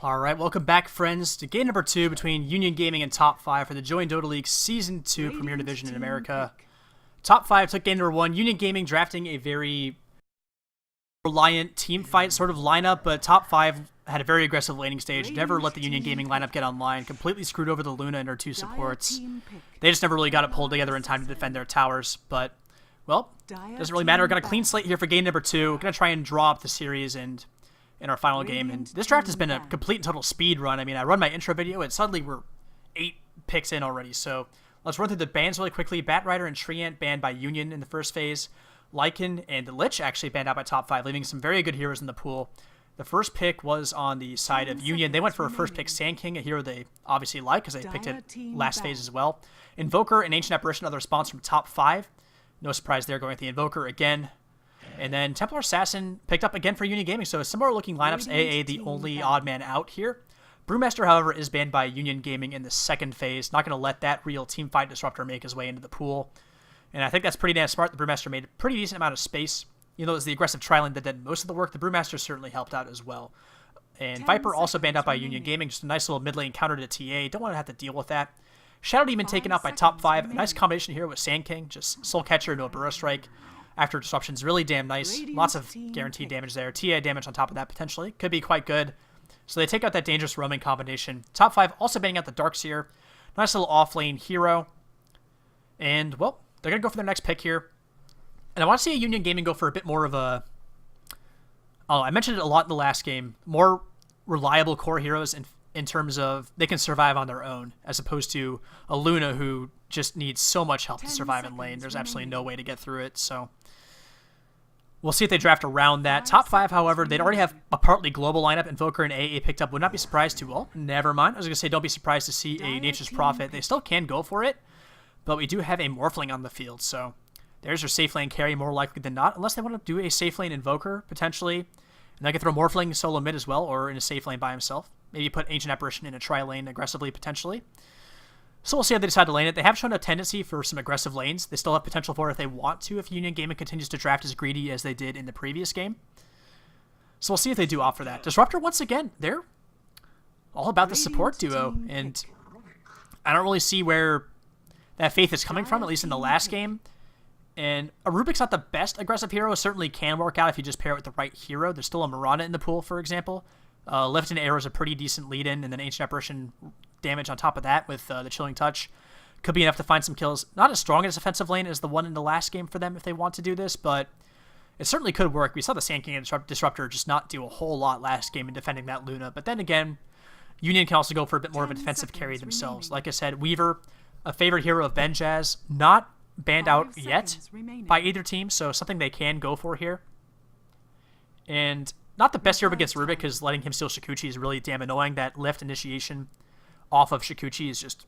Alright, welcome back, friends, to game number 2 between Union Gaming and Top5 for the joinDOTA League Season 2 Premier Division in America. Top5 took game number 1. Union Gaming drafting a very reliant team fight sort of lineup, but Top5 had a very aggressive laning stage, never let the Union Gaming lineup get online, completely screwed over the Luna and her 2 supports. They just never really got it pulled together in time to defend their towers, but, well, doesn't really matter. We're going to clean slate here for game number 2. We're going to try and draw up the series and in our final game, and this draft has been a complete and total speed run. I mean, I run my intro video, and suddenly we're 8 picks in already, so let's run through the bans really quickly. Batrider and Treant banned by Union in the first phase. Lycan and Lich actually banned out by Top5, leaving some very good heroes in the pool. The first pick was on the side of Union. They went for a first pick Sand King, a hero they obviously like because they picked it last phase as well. Invoker and Ancient Apparition, another response from Top5. No surprise there, going with the Invoker again. And then Templar Assassin picked up again for Union Gaming, so similar looking lineups. AA the only odd man out here. Brewmaster, however, is banned by Union Gaming in the second phase. Not going to let that real teamfight disruptor make his way into the pool. And I think that's pretty damn smart. The Brewmaster made a pretty decent amount of space. You know, it was the aggressive tri-lane that did most of the work. The Brewmaster certainly helped out as well. And Viper also banned out by Union Gaming. Just a nice little mid lane counter to TA. Don't want to have to deal with that. Shadow Demon taken out by Top5. A nice combination here with Sand King. Just Soul Catcher into a Burrow Strike after disruptions. Really damn nice. Lots of guaranteed damage there. TA damage on top of that potentially. Could be quite good. So they take out that dangerous roaming combination. Top5 also banning out the Darkseer. Nice little off-lane hero. And, well, they're going to go for their next pick here. And I want to see a Union Gaming go for a bit more of a... Oh, I mentioned it a lot in the last game. More reliable core heroes in terms of they can survive on their own, as opposed to a Luna who just needs so much help to survive in lane. There's absolutely no way to get through it, so... We'll see if they draft around that. Top5, however, they'd already have a partly global lineup. Invoker and AA picked up. Would not be surprised to. Well, never mind. I was going to say, don't be surprised to see a Nature's Prophet. They still can go for it, but we do have a Morphling on the field, so there's your safe lane carry more likely than not, unless they want to do a safe lane Invoker, potentially. And they can throw Morphling solo mid as well, or in a safe lane by himself. Maybe put Ancient Apparition in a tri-lane aggressively, potentially. So we'll see how they decide to lane it. They have shown a tendency for some aggressive lanes. They still have potential for it if they want to, if Union Gaming continues to draft as greedy as they did in the previous game. So we'll see if they do opt for that. Disruptor, once again, they're all about the support duo, and I don't really see where that faith is coming from, at least in the last game. And a Rubik's not the best aggressive hero. It certainly can work out if you just pair it with the right hero. There's still a Mirana in the pool, for example. Lift and Arrow is a pretty decent lead-in, and then Ancient Apparition damage on top of that with the Chilling Touch could be enough to find some kills. Not as strong as offensive lane as the one in the last game for them if they want to do this, but it certainly could work. We saw the Sand King and Disruptor just not do a whole lot last game in defending that Luna, but then again, Union can also go for a bit more of a defensive carry themselves. Like I said, Weaver, a favorite hero of Benjaz, not banned out yet by either team, so something they can go for here. And not the best hero against Rubik, because letting him steal Shikuchi is really damn annoying. That lift initiation off of Shikuchi is just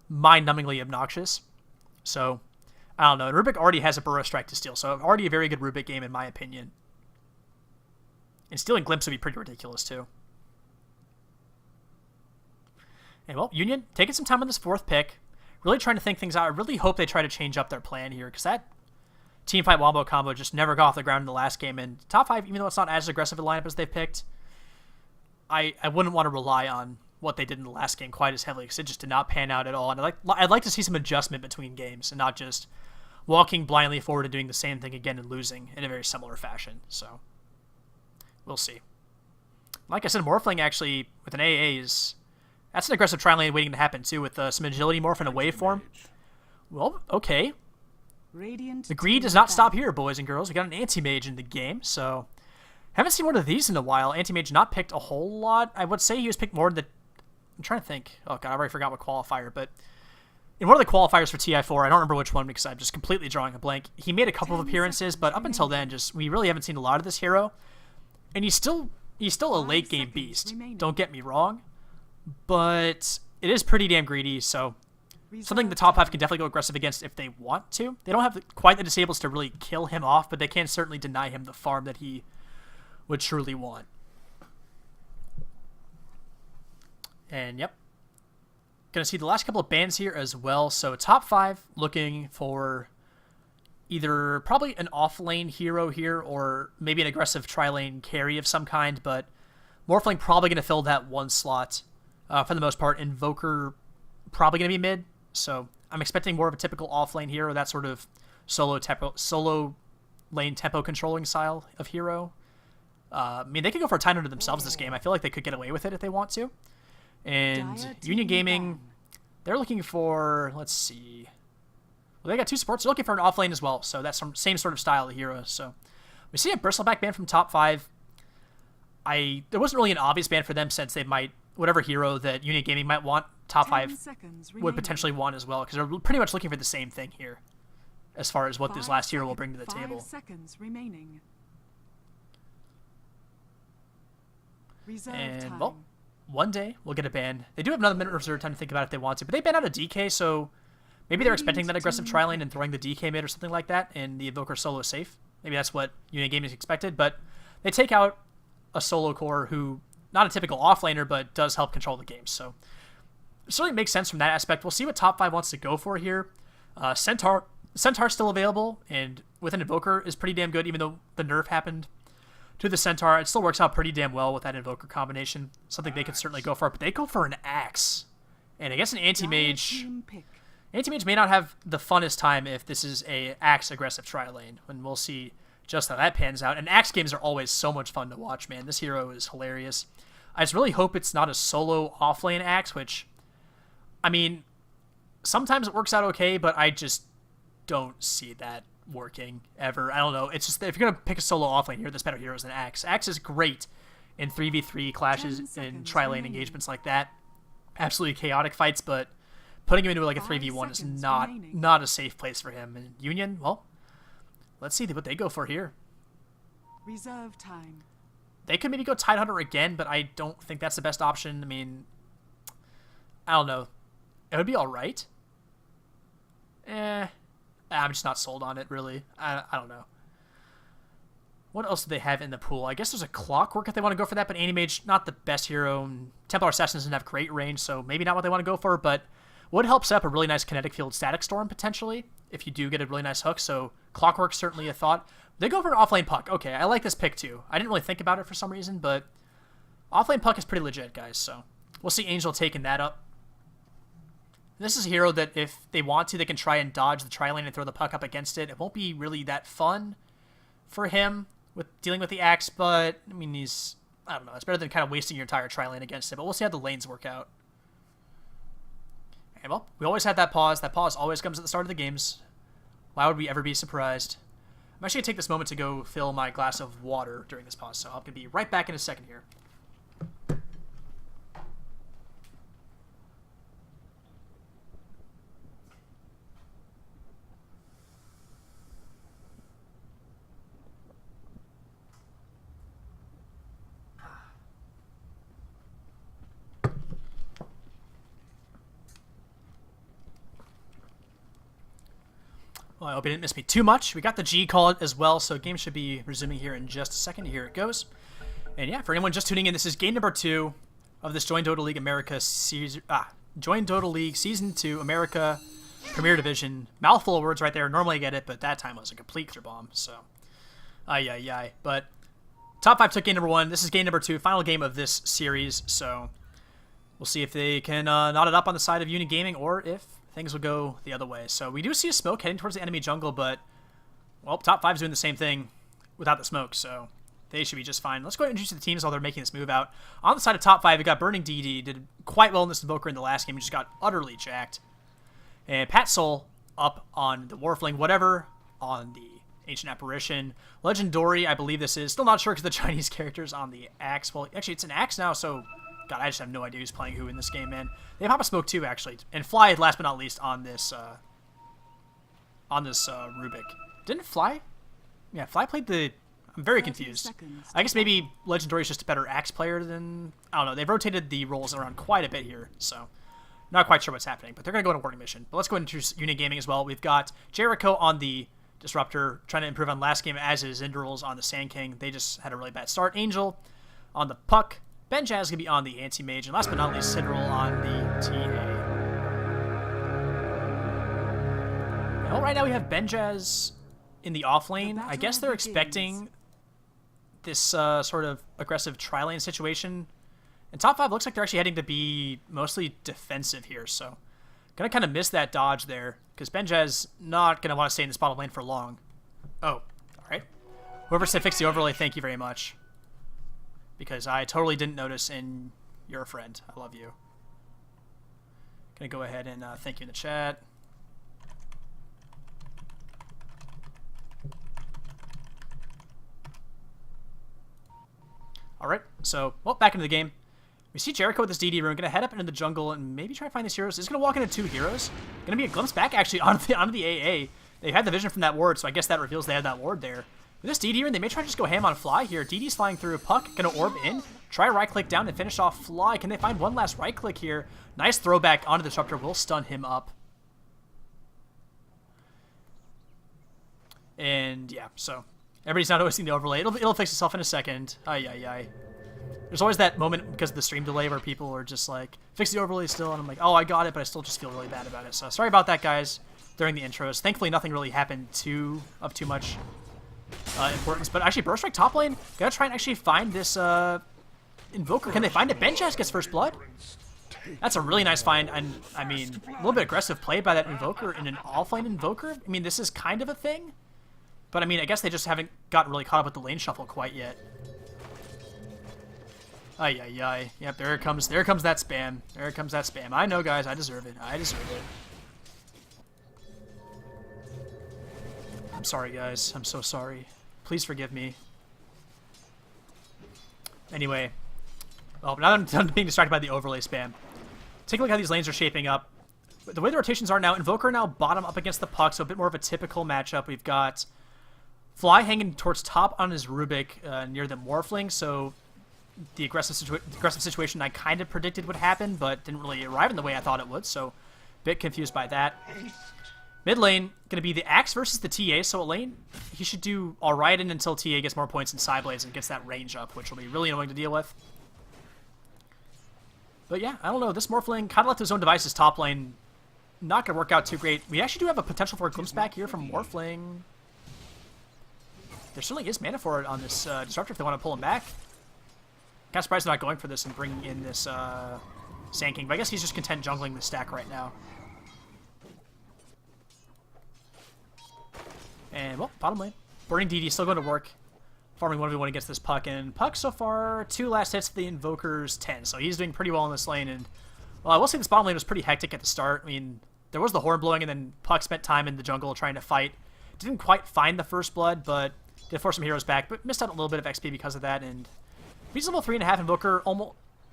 mind-numbingly obnoxious. So, I don't know. And Rubik already has a Burrow Strike to steal, so already a very good Rubik game in my opinion. And stealing Glimpse would be pretty ridiculous too. And well, Union taking some time on this fourth pick. Really trying to think things out. I really hope they try to change up their plan here, because that teamfight wombo combo just never got off the ground in the last game. And Top5, even though it's not as aggressive a lineup as they've picked, I wouldn't want to rely on what they did in the last game quite as heavily, because it just did not pan out at all. And I'd like to see some adjustment between games and not just walking blindly forward and doing the same thing again and losing in a very similar fashion. So we'll see. Like I said, Morphling actually with an AA that's an aggressive tri-lane waiting to happen too, with some agility morph and a waveform. Well, okay. The greed does not stop here, boys and girls. We got an Anti-Mage in the game, so haven't seen one of these in a while. Anti-Mage not picked a whole lot. I would say he was picked more in the... I'm trying to think. Oh, God, I already forgot what qualifier, but in one of the qualifiers for TI4, I don't remember which one because I'm just completely drawing a blank. He made a couple of appearances, but up until then, we really haven't seen a lot of this hero. And he's still a late-game beast. Don't get me wrong, but it is pretty damn greedy, so something the top half can definitely go aggressive against if they want to. They don't have quite the disables to really kill him off, but they can certainly deny him the farm that he would truly want. And yep, gonna see the last couple of bans here as well. So Top5 looking for either probably an off-lane hero here or maybe an aggressive tri-lane carry of some kind, but Morphling probably going to fill that one slot for the most part. Invoker probably going to be mid. So I'm expecting more of a typical off-lane hero, that sort of solo lane tempo controlling style of hero. I mean, they could go for a time under themselves this game. I feel like they could get away with it if they want to. And Union Gaming, they're looking for, let's see. Well, they got 2 supports. They're looking for an off lane as well. So that's some same sort of style of hero. So we see a Bristleback ban from top 5. There wasn't really an obvious ban for them since they might, whatever hero that Union Gaming might want, top 5 would potentially want as well. Because they're pretty much looking for the same thing here as far as what this last hero will bring to the table. 5 seconds remaining. And, well, one day we'll get a ban. They do have another minute of reserve time to think about it if they want to, but they ban out a DK, so maybe they're expecting that aggressive tri-lane and throwing the DK mid or something like that, and the Invoker solo is safe. Maybe that's what Union Gaming expected, but they take out a solo core who, not a typical offlaner, but does help control the game, so it certainly makes sense from that aspect. We'll see what top 5 wants to go for here. Centaur's still available, and with an Invoker is pretty damn good, even though the nerf happened to the Centaur. It still works out pretty damn well with that Invoker combination. Something they could certainly go for, but they go for an Axe. And I guess an Anti-Mage... Anti-Mage may not have the funnest time if this is a Axe aggressive tri-lane, and we'll see just how that pans out. And Axe games are always so much fun to watch, man. This hero is hilarious. I just really hope it's not a solo off-lane Axe, which, I mean, sometimes it works out okay, but I just don't see that working ever. I don't know. It's just, if you're going to pick a solo offlane here, there's better heroes than Axe. Axe is great in 3v3 clashes and tri-lane engagements like that. Absolutely chaotic fights, but putting him into like a 3v1 is not a safe place for him. And Union, well, let's see what they go for here. Reserve time. They could maybe go Tidehunter again, but I don't think that's the best option. I mean, I don't know. It would be alright. I'm just not sold on it, really. I don't know. What else do they have in the pool? I guess there's a Clockwork if they want to go for that, but Anti-Mage, not the best hero. Templar Assassin doesn't have great range, so maybe not what they want to go for, but would help set up a really nice Kinetic Field Static Storm, potentially, if you do get a really nice hook, so Clockwork's certainly a thought. They go for an offlane Puck. Okay, I like this pick, too. I didn't really think about it for some reason, but offlane Puck is pretty legit, guys, so we'll see Angel taking that up. This is a hero that if they want to, they can try and dodge the tri-lane and throw the puck up against it. It won't be really that fun for him with dealing with the Axe, but, I mean, I don't know, it's better than kind of wasting your entire tri-lane against it, but we'll see how the lanes work out. And, well, we always had that pause. That pause always comes at the start of the games. Why would we ever be surprised? I'm actually going to take this moment to go fill my glass of water during this pause, so I'm going to be right back in a second here. Well, I hope you didn't miss me too much. We got the G call as well, so game should be resuming here in just a second. Here it goes. And yeah, for anyone just tuning in, this is game number 2 of this joinDOTA League America joinDOTA League Season 2 America Premier Division. Mouthful of words right there. Normally I get it, but that time was a complete clear bomb. So, But top 5 took game number 1. This is game number 2, final game of this series. So we'll see if they can knot it up on the side of Union Gaming or if things will go the other way. So we do see a smoke heading towards the enemy jungle, but, well, top 5 is doing the same thing without the smoke, so they should be just fine. Let's go ahead and introduce the teams while they're making this move out. On the side of top 5, we got Burning DD, did quite well in this Invoker in the last game, he just got utterly jacked. And Pat Soul up on the Warfling, whatever, on the Ancient Apparition. Legendary, I believe this is. Still not sure because the Chinese character's on the Axe. Well, actually, it's an Axe now, so God, I just have no idea who's playing who in this game, man. They have Papa Smoke too, actually, and Fly, last but not least, on this Rubik. Didn't Fly? Yeah, Fly played the. I'm very confused. I guess maybe Legendary is just a better Axe player than, I don't know. They've rotated the roles around quite a bit here, so not quite sure what's happening. But they're gonna go on a warning mission. But let's go into Union Gaming as well. We've got Jericho on the Disruptor, trying to improve on last game, as is Zindrals on the Sand King. They just had a really bad start. Angel on the Puck. Benjaz is going to be on the Anti-Mage, and last but not least, Sidral on the TA. Well, right now we have Benjaz in the off lane. I guess they're expecting this sort of aggressive tri-lane situation. And top 5 looks like they're actually heading to be mostly defensive here, so gonna kind of miss that dodge there, because Benjaz not gonna want to stay in this bottom lane for long. Oh, alright. Whoever said fix the overlay, thank you very much. Because I totally didn't notice, and you're a friend. I love you. Gonna go ahead and thank you in the chat. Alright, so, well, back into the game. We see Jericho with this DD rune, gonna head up into the jungle and maybe try to find these heroes. He's gonna walk into 2 heroes. Gonna be a glimpse back, actually, onto the AA. They had the vision from that ward, so I guess that reveals they had that ward there. With this DD rune, they may try to just go ham on Fly here. DD's flying through, Puck gonna orb in, try right-click down and finish off Fly. Can they find one last right-click here? Nice throwback onto the Disruptor, will stun him up. And yeah, so everybody's not noticing the overlay. It'll fix itself in a second. Ay, ay, ay. There's always that moment because of the stream delay where people are just like, fix the overlay still, and I'm like, oh, I got it, but I still just feel really bad about it. So sorry about that, guys, during the intros. Thankfully, nothing really happened of too much importance. But actually, Burst Strike top lane, gotta try and actually find this Invoker. Can they find it? Benjaz gets first blood. That's a really nice find, and I mean, a little bit aggressive play by that Invoker in an offlane Invoker. I mean, this is kind of a thing, but I mean, I guess they just haven't gotten really caught up with the lane shuffle quite yet. Ay, ay, ay. Yep, there comes that spam. There comes that spam. I know, guys, I deserve it. I deserve it. I'm sorry, guys. I'm so sorry. Please forgive me. Anyway. Well, now that I'm being distracted by the overlay spam. Take a look at how these lanes are shaping up. The way the rotations are now, Invoker now bottom up against the Puck, so a bit more of a typical matchup. We've got Fly hanging towards top on his Rubik near the Morphling, so the aggressive situation I kind of predicted would happen, but didn't really arrive in the way I thought it would, so a bit confused by that. Mid lane, going to be the Axe versus the TA, so a lane he should do alright in until TA gets more points in Sideblades and gets that range up, which will be really annoying to deal with. But yeah, I don't know, this Morphling kind of left his own devices top lane. Not going to work out too great. We actually do have a potential for a glimpse back here from Morphling. There certainly is mana for it on this Disruptor if they want to pull him back. Kind of surprised they're not going for this and bringing in this Sand King, but I guess he's just content jungling the stack right now. And, well, bottom lane. Burning DD still going to work. Farming 1v1 against this Puck, and Puck so far, 2 last hits for the Invoker's 10, so he's doing pretty well in this lane, and, well, I will say this bottom lane was pretty hectic at the start. I mean, there was the horn blowing, and then Puck spent time in the jungle trying to fight. Didn't quite find the first blood, but did force some heroes back, but missed out a little bit of XP because of that, and reasonable 3.5 Invoker,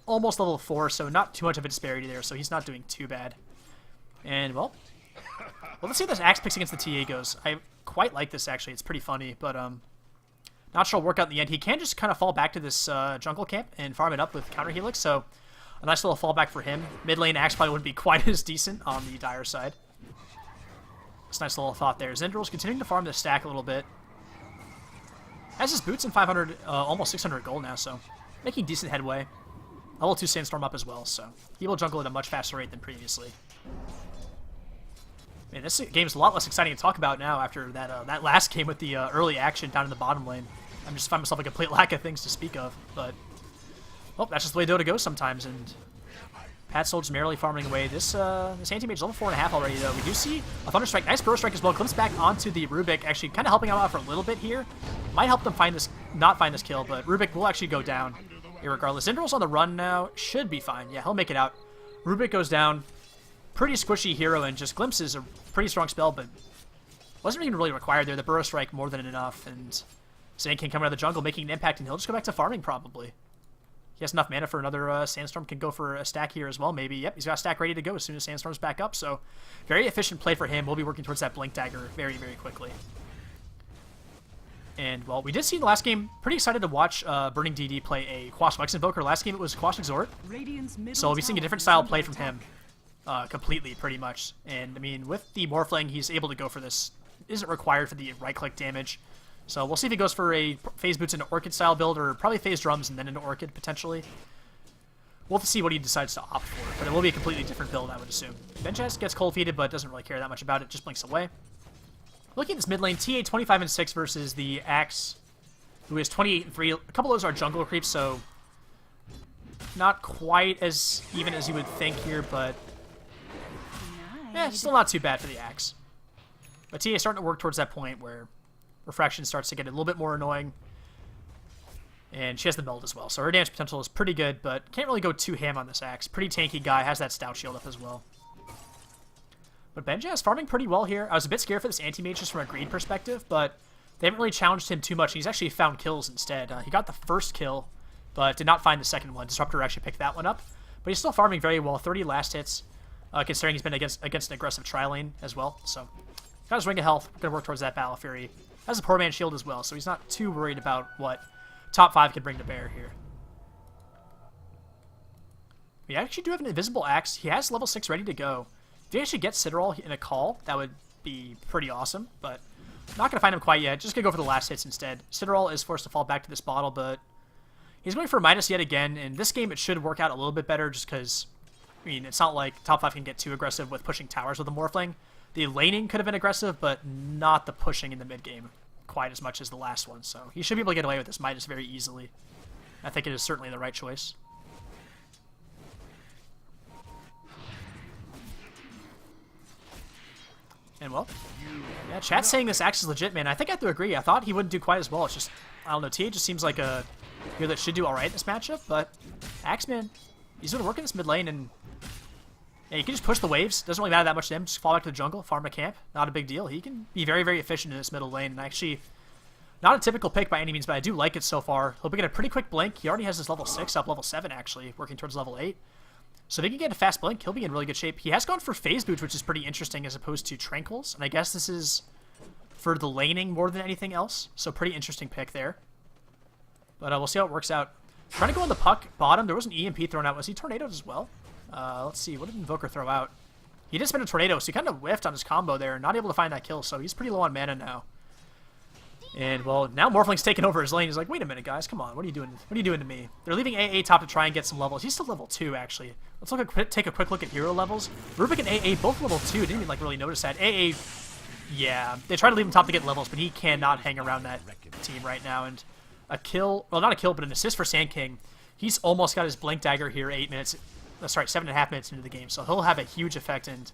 almost level 4, so not too much of a disparity there, so he's not doing too bad. And, well, let's see how this Axe picks against the TA goes. I quite like this, actually. It's pretty funny, but not sure it'll work out in the end. He can just kind of fall back to this jungle camp and farm it up with counter helix, so a nice little fallback for him. Mid lane Axe probably wouldn't be quite as decent on the Dire side. It's a nice little thought there. Zendrill's continuing to farm this stack a little bit. Has his boots in 500, almost 600 gold now, so making decent headway. Level 2 Sandstorm up as well, so he will jungle at a much faster rate than previously. Man, this game is a lot less exciting to talk about now after that last game with the early action down in the bottom lane. I'm just finding myself a complete lack of things to speak of, but well, that's just the way Dota goes sometimes. And Pat Sold's merrily farming away. This anti-mage level 4.5 already, though. We do see a Thunder Strike, nice Burst Strike as well. Glimpse back onto the Rubik, actually kind of helping out for a little bit here. Might help them not find this kill, but Rubik will actually go down irregardless. Zyndral's on the run now, should be fine. Yeah, he'll make it out. Rubik goes down. Pretty squishy hero, and just Glimpse is a pretty strong spell, but wasn't even really required there. The Burrow Strike more than enough, and Sand King coming out of the jungle making an impact, and he'll just go back to farming probably. He has enough mana for another Sandstorm, can go for a stack here as well, maybe. Yep, he's got a stack ready to go as soon as Sandstorm's back up, so very efficient play for him. We'll be working towards that Blink Dagger very, very quickly. And, well, we did see in the last game, pretty excited to watch Burning DD play a Quash Wax Invoker. Last game it was Quash Exhort, so we'll be seeing a different style of play from him completely, pretty much. And, I mean, with the Morphling, he's able to go for this. It isn't required for the right-click damage. So we'll see if he goes for a Phase Boots into Orchid-style build, or probably Phase Drums and then into Orchid, potentially. We'll have to see what he decides to opt for, but it will be a completely different build, I would assume. Benchaz gets cold-feeded, but doesn't really care that much about it, just blinks away. Looking at this mid lane, TA 25 and 6 versus the Axe who is 28 and 3. A couple of those are jungle creeps, so not quite as even as you would think here, but still not too bad for the axe. But TA is starting to work towards that point where refraction starts to get a little bit more annoying. And she has the meld as well, so her damage potential is pretty good, but can't really go too ham on this axe. Pretty tanky guy, has that stout shield up as well. But Benja is farming pretty well here. I was a bit scared for this anti-mage just from a greed perspective, but they haven't really challenged him too much. He's actually found kills instead. He got the first kill, but did not find the second one. Disruptor actually picked that one up. But he's still farming very well. 30 last hits, considering he's been against an aggressive tri-lane as well. So, got his ring of health. Going to work towards that Battle Fury. Has a poor man shield as well, so he's not too worried about what top 5 can bring to bear here. We actually do have an invisible axe. He has level 6 ready to go. If you actually get Citadel in a call, that would be pretty awesome, but not going to find him quite yet. Just going to go for the last hits instead. Citadel is forced to fall back to this bottle, but he's going for a minus yet again. In this game, it should work out a little bit better just because, I mean, it's not like top 5 can get too aggressive with pushing towers with a Morphling. The laning could have been aggressive, but not the pushing in the mid game quite as much as the last one. So he should be able to get away with this minus very easily. I think it is certainly the right choice. And well, yeah, chat's saying this axe is legit, man. I think I have to agree. I thought he wouldn't do quite as well. It's just, I don't know, TA just seems like a hero that should do alright in this matchup, but Axe, man, he's going to work in this mid lane, and yeah, you can just push the waves. Doesn't really matter that much to him. Just fall back to the jungle, farm a camp. Not a big deal. He can be very, very efficient in this middle lane, and actually, not a typical pick by any means, but I do like it so far. He'll be getting a pretty quick blink. He already has his level 6 up, level 7 actually, working towards level 8. So if he can get a fast blink, he'll be in really good shape. He has gone for phase boots, which is pretty interesting as opposed to tranquils. And I guess this is for the laning more than anything else. So pretty interesting pick there. But we'll see how it works out. Trying to go on the puck bottom. There was an EMP thrown out. Was he tornadoed as well? Let's see. What did Invoker throw out? He did spin a tornado, so he kind of whiffed on his combo there. Not able to find that kill, so he's pretty low on mana now. And, well, now Morphling's taking over his lane. He's like, wait a minute, guys. Come on. What are you doing? What are you doing to me? They're leaving AA top to try and get some levels. He's still level 2, actually. Let's take a quick look at hero levels. Rubik and AA both level 2. Didn't even, like, really notice that. AA, yeah. They try to leave him top to get levels, but he cannot hang around that team right now. And a kill, well, not a kill, but an assist for Sand King. He's almost got his Blink Dagger here 7.5 minutes into the game. So he'll have a huge effect. And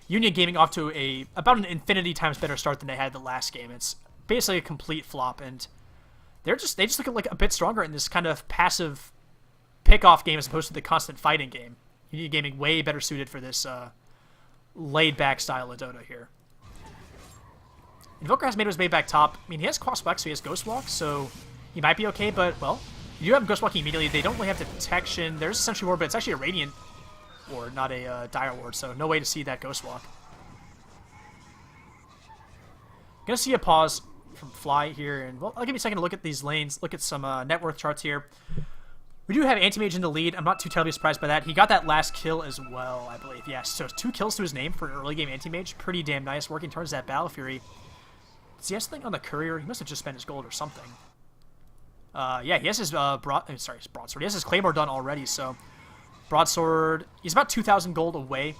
Union Gaming off to about an infinity times better start than they had the last game. It's basically a complete flop, and they just look like a bit stronger in this kind of passive pick-off game as opposed to the constant fighting game. Union Gaming way better suited for this laid-back style of Dota here. Invoker has made his way back top. I mean, he has Cross Wax, so he has Ghost Walk, so he might be okay, but, well, you do have him Ghost Walking immediately. They don't really have detection. There's essentially ward, but it's actually a Radiant ward, not a Dire ward, so no way to see that Ghost Walk. Gonna see a pause from Fly here, and well, I'll give you a second to look at these lanes, look at some net worth charts here. We do have Anti-Mage in the lead. I'm not too terribly surprised by that. He got that last kill as well, I believe. Yeah, so 2 kills to his name for an early game Anti-Mage. Pretty damn nice, working towards that Battle Fury. Does he have something on the Courier? He must have just spent his gold or something. Yeah, he has his Broadsword. He has his Claymore done already, so Broadsword, he's about 2,000 gold away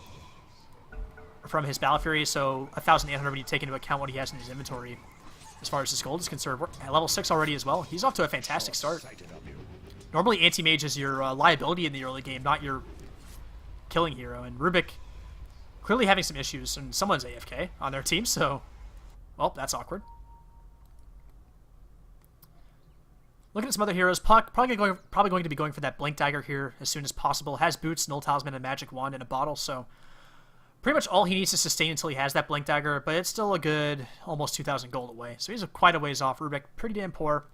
from his Battle Fury, so 1,800 when you take into account what he has in his inventory. As far as his gold is concerned, we're at level 6 already as well. He's off to a fantastic start. Normally, Anti-Mage is your liability in the early game, not your killing hero. And Rubik clearly having some issues, and someone's AFK on their team, so, well, that's awkward. Looking at some other heroes, Puck probably going to be going for that Blink Dagger here as soon as possible. Has Boots, Null Talisman, and Magic Wand in a bottle, so pretty much all he needs to sustain until he has that Blink Dagger, but it's still a good almost 2,000 gold away. So he's quite a ways off. Rubik, pretty damn poor.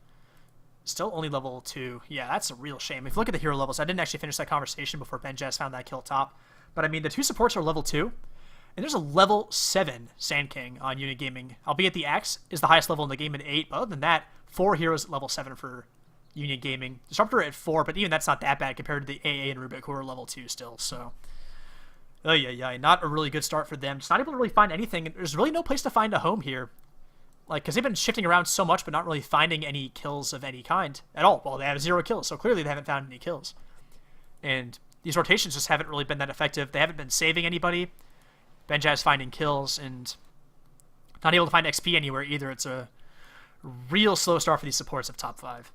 Still only level 2. Yeah, that's a real shame. If you look at the hero levels, I didn't actually finish that conversation before Ben Jazz found that kill top. But I mean, the 2 supports are level 2, and there's a level 7 Sand King on Union Gaming. Albeit the Axe is the highest level in the game at 8, but other than that, 4 heroes at level 7 for Union Gaming. Disruptor at 4, but even that's not that bad compared to the AA and Rubik, who are level 2 still, so oh yeah, not a really good start for them. Just not able to really find anything. There's really no place to find a home here. Like, because they've been shifting around so much, but not really finding any kills of any kind at all. Well, they have 0 kills, so clearly they haven't found any kills. And these rotations just haven't really been that effective. They haven't been saving anybody. Benjaz finding kills, and not able to find XP anywhere either. It's a Real slow start for these supports of top 5.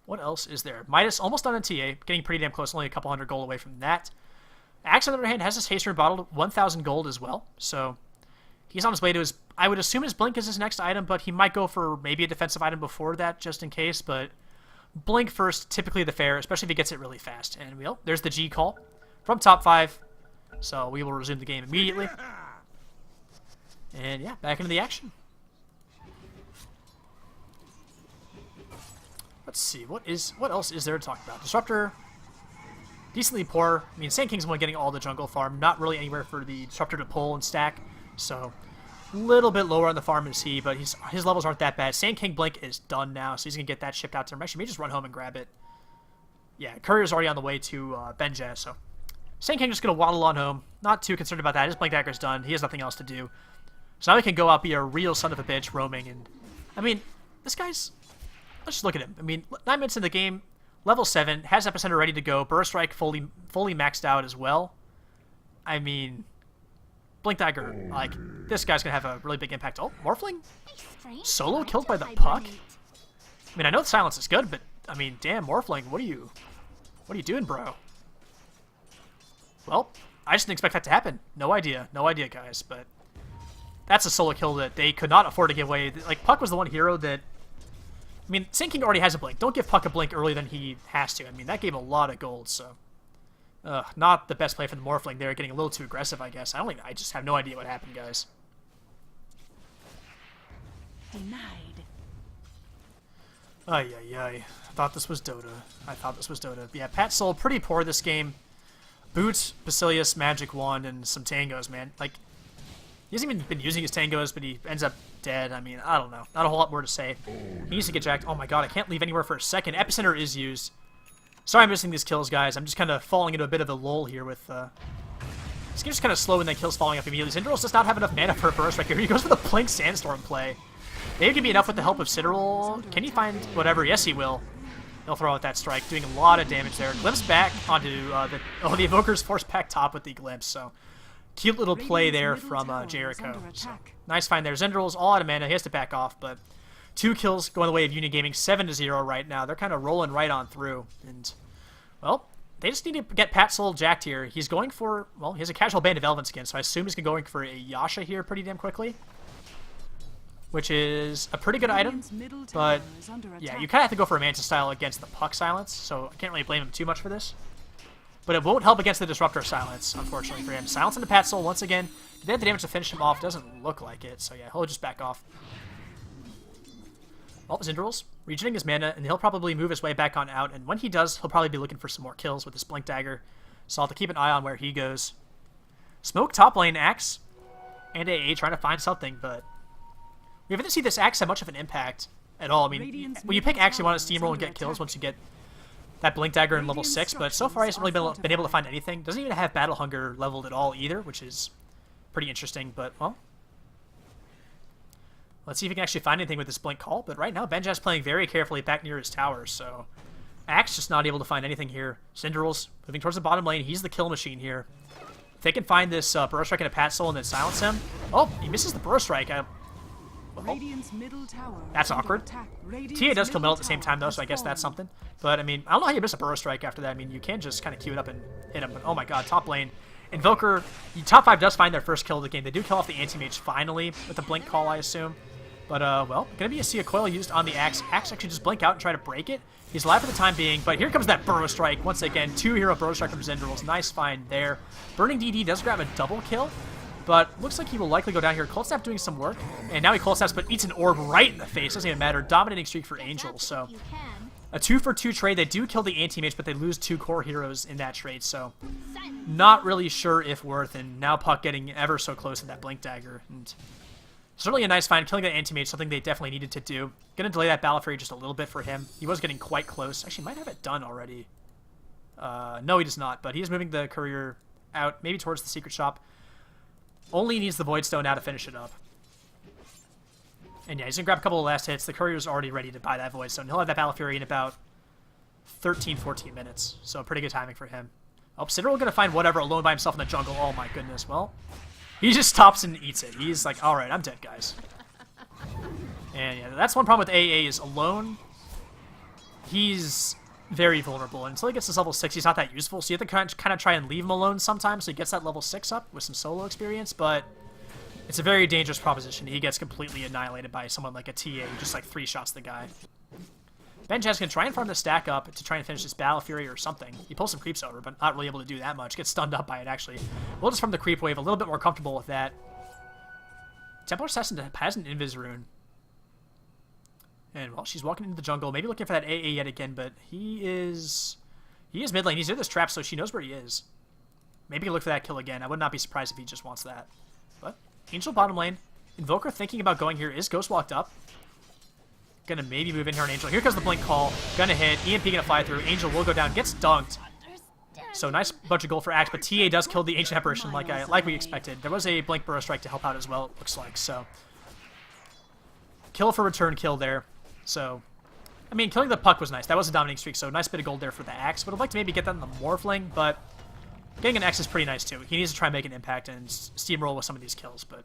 What else is there? Midas almost done in TA, getting pretty damn close, only a couple hundred gold away from that. Axe, on the other hand, has his haste rune bottled 1,000 gold as well, so he's on his way to his... I would assume his Blink is his next item, but he might go for maybe a defensive item before that, just in case, but Blink first, typically the fair, especially if he gets it really fast. And there's the G call from top 5, so we will resume the game immediately. And yeah, back into the action. Let's see, what else is there to talk about? Disruptor, decently poor. I mean, Sand King's the one getting all the jungle farm. Not really anywhere for the Disruptor to pull and stack. So, a little bit lower on the farm is he, but his levels aren't that bad. Sand King Blink is done now, so he's going to get that shipped out to him. Actually, maybe just run home and grab it. Yeah, Courier's already on the way to Benja, so Sand King just going to waddle on home. Not too concerned about that. His Blink Dagger's done. He has nothing else to do. So now he can go out, be a real son of a bitch, roaming. And I mean, this guy's... Let's just look at him. I mean, 9 minutes in the game, level 7, has Epicenter ready to go, Burst Strike fully maxed out as well. I mean, Blink Dagger, like, this guy's going to have a really big impact. Oh, Morphling? Solo killed by the Puck? I mean, I know the silence is good, but, I mean, damn, Morphling, what are you doing, bro? Well, I just didn't expect that to happen. No idea, guys, but that's a solo kill that they could not afford to give away. Like, Puck was the one hero that... I mean, Sand King already has a Blink. Don't give Puck a Blink earlier than he has to. I mean, that gave a lot of gold, so... not the best play for the Morphling there, getting a little too aggressive, I guess. I just have no idea what happened, guys. Denied. Ay. I thought this was Dota. Yeah, Pat Soul, pretty poor this game. Boot, Basilius, Magic Wand, and some Tangos, man. Like, he hasn't even been using his Tangos, but he ends up dead. I mean, I don't know. Not a whole lot more to say. He needs to get jacked. Oh my god, I can't leave anywhere for a second. Epicenter is used. Sorry I'm missing these kills, guys. I'm just kind of falling into a bit of a lull here with... This game's just kind of slow and then kills falling up immediately. Zyndaros does not have enough mana for a burst right here. He goes for the Blink Sandstorm play. Maybe it can be enough with the help of Citadel. Can he find whatever? Yes, he will. He'll throw out that strike, doing a lot of damage there. Glimpse back onto the Evoker's forced back top with the Glimpse, so... Cute little play there from Jericho. So, nice find there. Zyndaril's all out of mana. He has to back off, but 2 kills going the way of Union Gaming, 7-0 right now. They're kind of rolling right on through. And, well, they just need to get Pat Soul jacked here. He's going for, well, he has a casual Band of Elven skin, so I assume he's going for a Yasha here pretty damn quickly. Which is a pretty good item, but, yeah, you kind of have to go for a Mantis style against the Puck silence, so I can't really blame him too much for this. But it won't help against the Disruptor silence, unfortunately for him. Silence into Pat Soul once again. Did they have the damage to finish him off? Doesn't look like it. So yeah, he'll just back off. Well, Zyndaril's regenerating his mana, and he'll probably move his way back on out. And when he does, he'll probably be looking for some more kills with his Blink Dagger. So I'll have to keep an eye on where he goes. Smoke top lane, Axe, and AA trying to find something, but we haven't seen this Axe have much of an impact at all. I mean, when you pick Axe, you want to steamroll and get kills once you get that Blink Dagger in level 6, but so far he hasn't really been able to find anything. Doesn't even have Battle Hunger leveled at all either, which is pretty interesting, but, well. Let's see if he can actually find anything with this Blink Call, but right now Benja's playing very carefully back near his tower, so Axe just not able to find anything here. Zyndaril's moving towards the bottom lane. He's the kill machine here. If they can find this Burrow Strike and a Pat Soul and then silence him. Oh, he misses the Burrow Strike. That's awkward. TA does kill Metal at the same time, though, so I guess that's something. But, I mean, I don't know how you miss a Burrow Strike after that. I mean, you can just kind of queue it up and hit him. But, oh my god, top lane. Invoker, top 5 does find their first kill of the game. They do kill off the Anti-Mage finally with a Blink Call, I assume. But, well, going to be a Sea of Coil used on the Axe. Axe actually just blink out and try to break it. He's alive for the time being, but here comes that Burrow Strike. Once again, 2-hero Burrow Strike from Zyndaril's. Nice find there. Burning DD does grab a double kill. But looks like he will likely go down here. Cold Snap doing some work. And now he Cold Snaps, but eats an orb right in the face. Doesn't even matter. Dominating streak for Angel. So a 2-for-2 trade. They do kill the Anti-Mage, but they lose 2 core heroes in that trade. So not really sure if worth. And now Puck getting ever so close to that Blink Dagger. And certainly a nice find. Killing that Anti-Mage, something they definitely needed to do. Going to delay that Battle Fury just a little bit for him. He was getting quite close. Actually, might have it done already. No, he does not. But he is moving the Courier out, maybe towards the Secret Shop. Only needs the Void Stone now to finish it up. And yeah, he's going to grab a couple of last hits. The Courier's already ready to buy that Void Stone. He'll have that Battle Fury in about 13, 14 minutes. So pretty good timing for him. Oh, Citadel going to find whatever alone by himself in the jungle. Oh my goodness. Well, He just stops and eats it. He's like, alright, I'm dead, guys. And yeah, that's one problem with AA is alone. He's very vulnerable. Until he gets to level 6, he's not that useful. So you have to kind of try and leave him alone sometimes so he gets that level 6 up with some solo experience. But it's a very dangerous proposition. He gets completely annihilated by someone like a TA who just like 3 shots the guy. Benjaz can try and farm the stack up to try and finish this Battle Fury or something. He pulls some creeps over, but not really able to do that much. Gets stunned up by it, actually. We'll just farm the creep wave, a little bit more comfortable with that. Templar Assassin has an Invis rune. And, well, she's walking into the jungle, maybe looking for that AA yet again, but he is mid lane. He's in this trap, so she knows where he is. Maybe he can look for that kill again. I would not be surprised if he just wants that. But, Angel bottom lane. Invoker thinking about going here. Is Ghost walked up? Gonna maybe move in here on Angel. Here comes the blink call. Gonna hit. EMP gonna fly through. Angel will go down. Gets dunked. So nice bunch of gold for Axe, but TA does kill the Ancient Apparition like we expected. There was a blink burrow strike to help out as well, it looks like. So kill for return kill there. So I mean, killing the Puck was nice. That was a dominating streak, so nice bit of gold there for the Axe. Would have liked to maybe get that in the Morphling, but getting an Axe is pretty nice too. He needs to try and make an impact and steamroll with some of these kills, but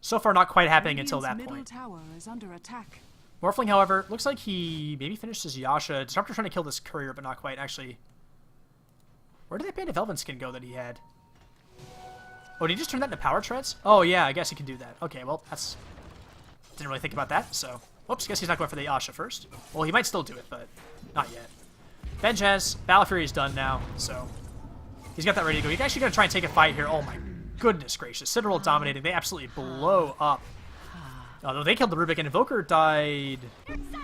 so far not quite happening until that point. Tower is under attack. Morphling, however, looks like he maybe finished his Yasha. Disruptor trying to kill this courier, but not quite. Actually, where did that Band of Elven skin go that he had? Oh, did he just turn that into power treads? Oh, yeah, I guess he can do that. Okay, well, that's... Didn't really think about that, so... Oops, guess he's not going for the Yasha first. Well, he might still do it, but not yet. Benjaz, Battle Fury is done now, so... He's got that ready to go. He's actually going to try and take a fight here. Oh, my goodness gracious. Citadel dominating. They absolutely blow up. Although they killed the Rubik, and Invoker died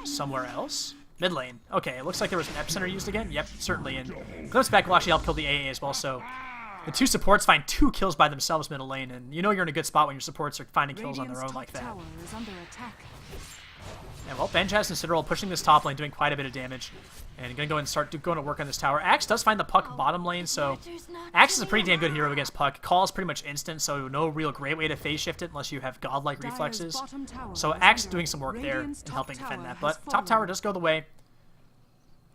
somewhere else. Mid lane. Okay, it looks like there was an Epicenter used again. Yep, certainly. And Glimpse Back will actually help kill the AA as well, so... The 2 supports find 2 kills by themselves middle lane, and you know you're in a good spot when your supports are finding kills on their own like that. Yeah, well, Benjaz and Citadel pushing this top lane, doing quite a bit of damage. And gonna go and start going to work on this tower. Axe does find the Puck bottom lane, so Axe is a pretty damn good hero against Puck. Call is pretty much instant, so no real great way to phase shift it unless you have godlike reflexes. So Axe doing some work there and helping defend that. But top tower does go the way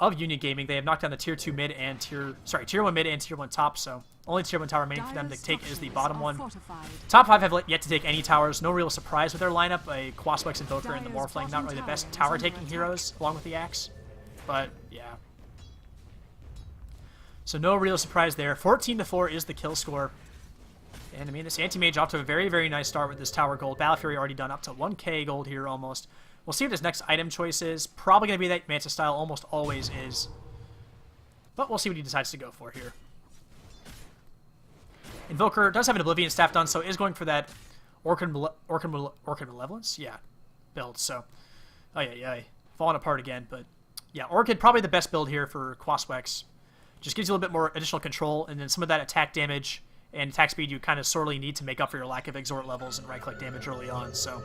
of Union Gaming. They have knocked down the tier 2 mid and tier 1 mid and tier 1 top, so only tier 1 tower remaining for them to take is the bottom one. Top 5 have yet to take any towers. No real surprise with their lineup. A Quaswex Invoker and the Morphling, not really the best tower taking heroes along with the Axe. But, yeah. So no real surprise there. 14-4 is the kill score. And, I mean, this Anti-Mage off to a very, very nice start with this tower gold. Battle Fury already done up to 1k gold here almost. We'll see what his next item choice is. Probably going to be that Manta style. Almost always is. But we'll see what he decides to go for here. Invoker does have an Oblivion Staff done, so is going for that Orchid Malevolence? Yeah, build. So, oh yeah, falling apart again, but... Yeah, Orchid, probably the best build here for Quaswex. Just gives you a little bit more additional control, and then some of that attack damage and attack speed you kind of sorely need to make up for your lack of exort levels and right-click damage early on, so...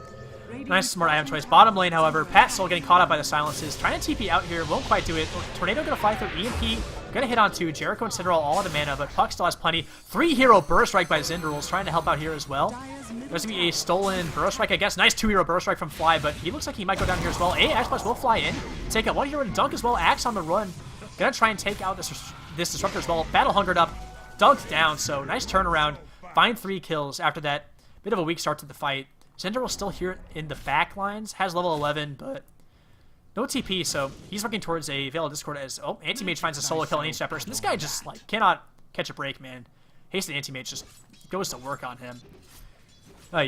Nice, smart item choice. Bottom lane, however, Pat Soul getting caught up by the silences. Trying to TP out here, won't quite do it. Tornado gonna fly through EMP, gonna hit on 2. Jericho and Citadel all out of mana, but Puck still has plenty. 3 hero Burrow Strike by Zindrals, trying to help out here as well. There's gonna be a stolen Burrow Strike, I guess. Nice 2 hero Burrow Strike from Fly, but he looks like he might go down here as well. Axe Blast will fly in, take out 1 hero and dunk as well. Axe on the run, gonna try and take out this Disruptor as well. Battle hungered up, dunked down, so nice turnaround. Find 3 kills after that bit of a weak start to the fight. Zindral's still here in the back lines, has level 11, but no TP, so he's working towards a Veil of Discord as, oh, Anti-Mage finds a solo kill on each person. This guy just, like, cannot catch a break, man. Hasted Anti-Mage just goes to work on him. Ay.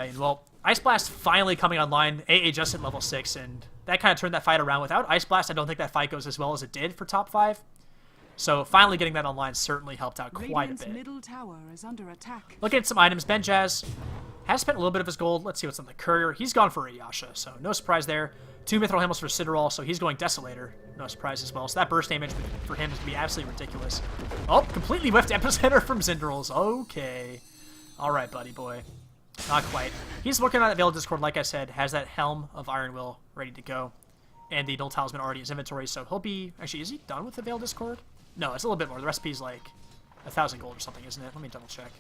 And, well, Ice Blast finally coming online. AA just hit level 6, and that kind of turned that fight around. Without Ice Blast, I don't think that fight goes as well as it did for top 5. So finally getting that online certainly helped out quite a bit. Middle tower is under attack. Looking at some items, Benjaz has spent a little bit of his gold. Let's see what's on the courier. He's gone for a Yasha, so no surprise there. 2 Mithril Helmets for Citadel, so he's going Desolator. No surprise as well. So that burst damage for him is going to be absolutely ridiculous. Oh, completely whiffed Epicenter from Zindrals. Okay. Alright, buddy boy. Not quite. He's working on that Veil of Discord, like I said. Has that Helm of Iron Will ready to go. And the Null Talisman already in his inventory, so he'll be... Actually, is he done with the Veil of Discord? No, it's a little bit more. The recipe's like 1,000 gold or something, isn't it? Let me double check.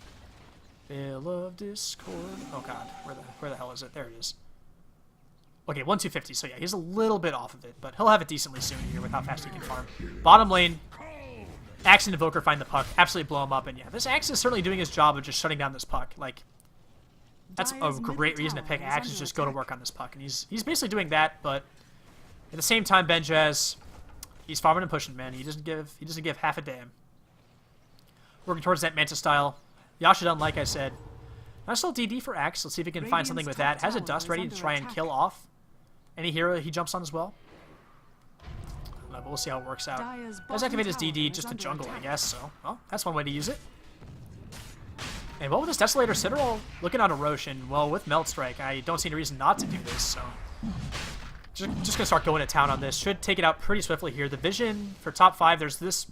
Veil of Discord. Oh god, where the hell is it? There it is. Okay, 1,250. So yeah, he's a little bit off of it, but he'll have it decently soon here with how fast he can farm. Bottom lane, Axe and Invoker find the Puck, absolutely blow him up, and yeah, this Axe is certainly doing his job of just shutting down this Puck. Like, that's a great reason to pick Axe, is just go to work on this puck. And he's basically doing that, but at the same time, Benjaz, he's farming and pushing, man. He doesn't give half a damn. Working towards that Manta style. Yashidon, like I said. Nice little DD for Axe. Let's see if he can find something with that. Has a dust ready to try and kill off any hero he jumps on as well. But we'll see how it works out. Let's activate his DD just to jungle, I guess. So, well, that's one way to use it. And what with this Desolator, Citadel looking on Erosion? Well, with Melt Strike, I don't see any reason not to do this. So, just gonna start going to town on this. Should take it out pretty swiftly here. The vision for top 5, there's this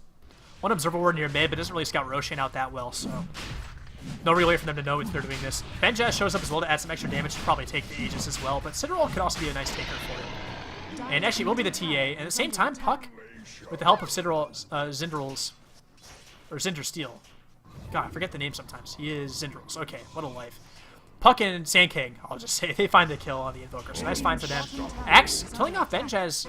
one Observer Ward near mid, but doesn't really scout Roshan out that well. So, no real way for them to know if they're doing this. Benjaz shows up as well to add some extra damage to probably take the Aegis as well. But Citadel could also be a nice taker for it. And actually, will be the TA. And at the same time, Puck, with the help of Zindral's, or Zindersteel. God, I forget the name sometimes. He is Zindral's. Okay, what a life. Puck and Sand King, I'll just say, they find the kill on the Invoker, so that's fine for them. Axe killing off Benjaz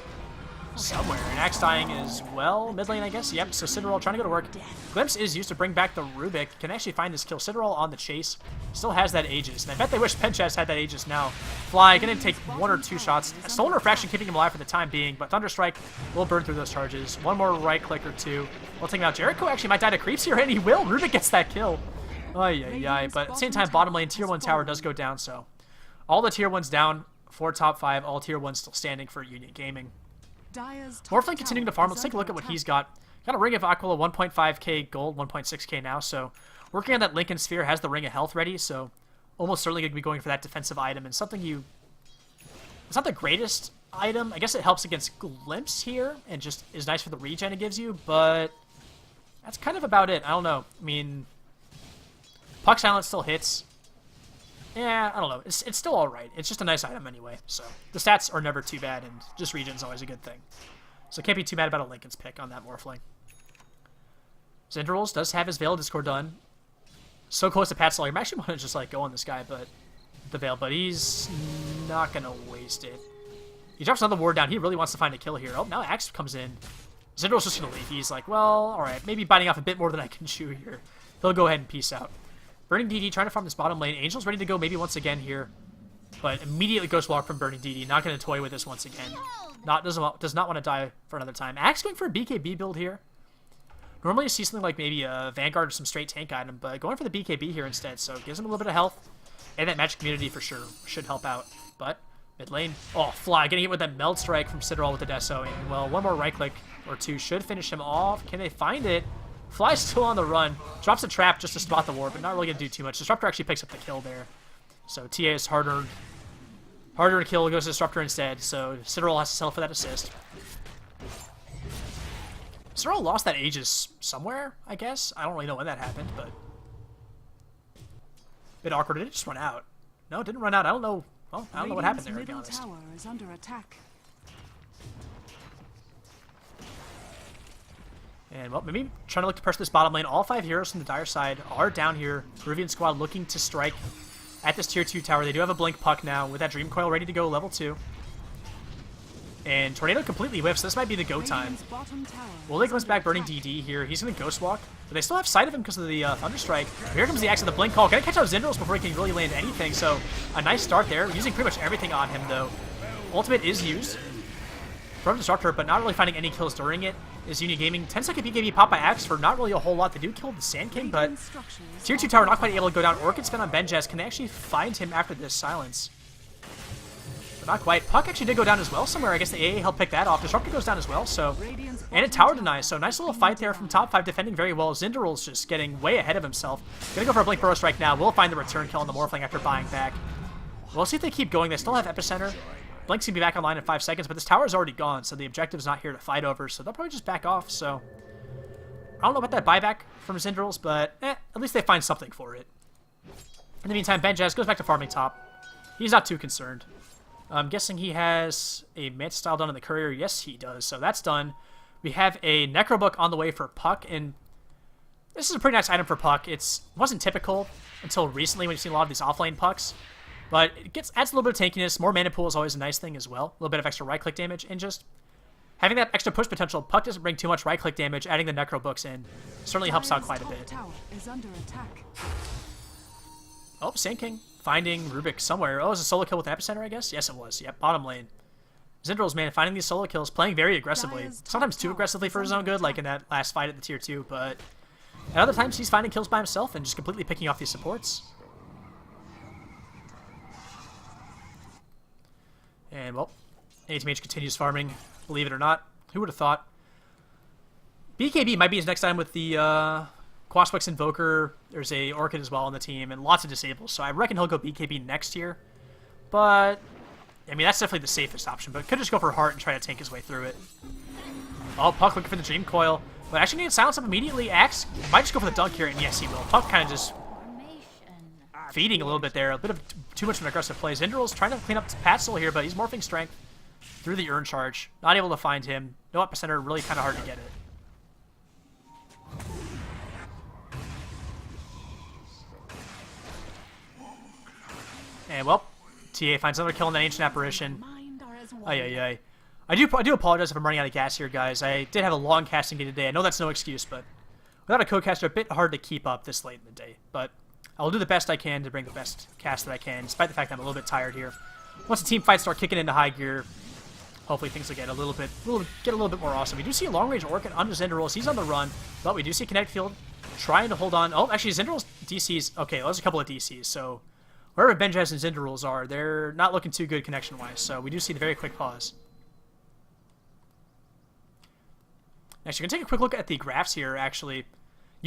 somewhere, and Axe dying as well. Mid lane, I guess. Yep, so Citadel trying to go to work. Glimpse is used to bring back the Rubik. Can actually find this kill. Citadel on the chase. Still has that Aegis, and I bet they wish Benjaz had that Aegis now. Fly, gonna take 1 or 2 shots. Stolen Refraction keeping him alive for the time being, but Thunderstrike will burn through those charges. One more right click or 2. We'll take him out. Jericho actually might die to creeps here, and he will. Rubik gets that kill. Ay, ay, ay. But at the same time, bottom lane, tier 1 tower does go down, so all the tier 1's down for top 5, all tier 1's still standing for Union Gaming. Morphling continuing to farm. Let's take a look at what he's got. Got a Ring of Aquila, 1.5k gold, 1.6k now, so working on that Lincoln Sphere, has the Ring of Health ready, so almost certainly going to be going for that defensive item, and something it's not the greatest item. I guess it helps against Glimpse here, and just is nice for the regen it gives you, but that's kind of about it. I don't know. I mean, Puck Silence still hits. Yeah, I don't know. It's still alright. It's just a nice item anyway. So the stats are never too bad, and just regen's always a good thing. So can't be too mad about a Lincoln's pick on that Morphling. Zindrals does have his Veil Discord done. So close to Pat Slayer. I actually want to just like go on this guy, but the Veil, but he's not gonna waste it. He drops another ward down. He really wants to find a kill here. Oh, now Axe comes in. Zindral's just gonna leave. He's like, well, alright, maybe biting off a bit more than I can chew here. He'll go ahead and peace out. Burning DD trying to farm this bottom lane. Angel's ready to go maybe once again here. But immediately Ghost Walk from Burning DD. Not going to toy with this once again. Does not want to die for another time. Axe going for a BKB build here. Normally you see something like maybe a Vanguard or some straight tank item, but going for the BKB here instead. So it gives him a little bit of health. And that Magic Community for sure should help out. But mid lane. Oh, Fly getting hit with that Meld Strike from Citadel with the Deso. And well, one more right click or 2 should finish him off. Can they find it? Fly's still on the run. Drops a trap just to spot the ward, but not really going to do too much. Disruptor actually picks up the kill there. So TA is harder to kill. Goes to Disruptor instead. So Citadel has to settle for that assist. Citadel lost that Aegis somewhere, I guess. I don't really know when that happened, but bit awkward. Did it just run out? No, it didn't run out. I don't know. Well, I don't know what happened there, to be honest. Tower is under attack. And, well, maybe trying to look to pressure this bottom lane. All 5 heroes from the Dire side are down here. Peruvian squad looking to strike at this tier 2 tower. They do have a Blink Puck now with that Dream Coil ready to go level 2. And Tornado completely whiffs. This might be the go time. Wole comes back burning DD here. He's going to Ghost Walk. But they still have sight of him because of the Thunderstrike. Here comes the Axe of the Blink Call. Gonna catch out Zindrals before he can really land anything. So a nice start there. Using pretty much everything on him, though. Ultimate is used from Disruptor, but not really finding any kills during it. Is Union Gaming. 10-second BKB pop by Axe for not really a whole lot. They do kill the Sand King, but tier 2 tower not quite able to go down. Orchid spin on Benjaz. Can they actually find him after this silence? But not quite. Puck actually did go down as well somewhere. I guess the AA helped pick that off. Disruptor goes down as well, so... And a tower denies, so nice little fight there from top 5, defending very well. Zindral's just getting way ahead of himself. Gonna go for a Blink Burrow Strike now. Will find the return kill on the Morphling after buying back. We'll see if they keep going. They still have Epicenter. Blink's gonna be back online in 5 seconds, but this tower is already gone, so the objective's not here to fight over, so they'll probably just back off, so... I don't know about that buyback from Zindrals, but at least they find something for it. In the meantime, Benjaz goes back to farming top. He's not too concerned. I'm guessing he has a Manta style done in the courier. Yes, he does, so that's done. We have a Necrobook on the way for Puck, and this is a pretty nice item for Puck. It wasn't typical until recently when you've seen a lot of these offlane Pucks. But it adds a little bit of tankiness. More mana pool is always a nice thing as well. A little bit of extra right-click damage. And just having that extra push potential, Puck doesn't bring too much right-click damage. Adding the Necro Books in certainly helps out quite a bit. Tower is under attack. Oh, Sand King finding Rubik somewhere. Oh, it was a solo kill with Epicenter, I guess? Yes, it was. Yep, bottom lane. Zindral's, man, finding these solo kills, playing very aggressively. Sometimes too aggressively for his own good, like in that last fight at the tier 2, but at other times he's finding kills by himself and just completely picking off these supports. And, well, ATMH continues farming, believe it or not. Who would have thought? BKB might be his next time with the Quaswex Invoker. There's a Orchid as well on the team, and lots of disables. So I reckon he'll go BKB next year. But, I mean, that's definitely the safest option. But could just go for Heart and try to tank his way through it. Oh, Puck looking for the Dream Coil. But actually need to silence up immediately. Axe might just go for the dunk here, and yes, he will. Puck kind of just feeding a little bit there. A bit of too much of an aggressive play. Zindral's trying to clean up Patzel here, but he's morphing strength through the Urn Charge. Not able to find him. No Epicenter, really kind of hard to get it. And, well, TA finds another kill in that Ancient Apparition. Ay. I do apologize if I'm running out of gas here, guys. I did have a long casting day today. I know that's no excuse, but without a co-caster, a bit hard to keep up this late in the day. But I'll do the best I can to bring the best cast that I can, despite the fact that I'm a little bit tired here. Once the team fights start kicking into high gear, hopefully things will get a little bit more awesome. We do see a long-range Orchid under Zindral's. He's on the run, but we do see Kinetic Field trying to hold on. Oh, actually, Zindral's DCs. Okay, there's a couple of DCs, so wherever Benjaz and Zindral's are, they're not looking too good connection-wise, so we do see the very quick pause. Next, you're going to take a quick look at the graphs here, actually.